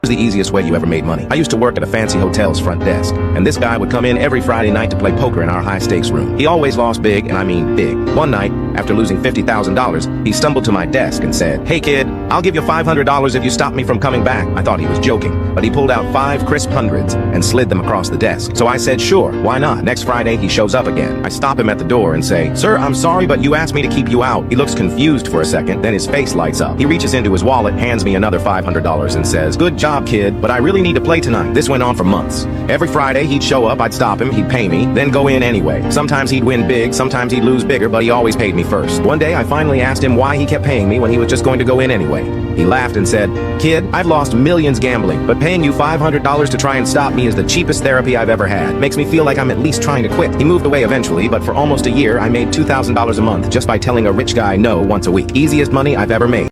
was the easiest way you ever made money. I used to work at a fancy hotel's front desk, and this guy would come in every Friday night to play poker in our high-stakes room. He always lost big, and I mean big. One night, after losing $50,000, he stumbled to my desk and said, "Hey kid, I'll give you $500 if you stop me from coming back." I thought he was joking, but he pulled out 5 crisp hundreds and slid them across the desk. So I said, sure, why not? Next Friday, he shows up again. I stop him at the door and say, "Sir, I'm sorry, but you asked me to keep you out." He looks confused for a second, then his face lights up. He reaches into his wallet, hands me another $500 and says, "Good job, kid, but I really need to play tonight." This went on for months. Every Friday, he'd show up, I'd stop him, he'd pay me, then go in anyway. Sometimes he'd win big, sometimes he'd lose bigger, but he always paid me first. One day, I finally asked him why he kept paying me when he was just going to go in anyway. He laughed and said, "Kid, I've lost millions gambling, but paying you $500 to try and stop me is the cheapest therapy I've ever had. Makes me feel like I'm at least trying to quit." He moved away eventually, but for almost a year, I made $2,000 a month just by telling a rich guy no once a week. Easiest money I've ever made.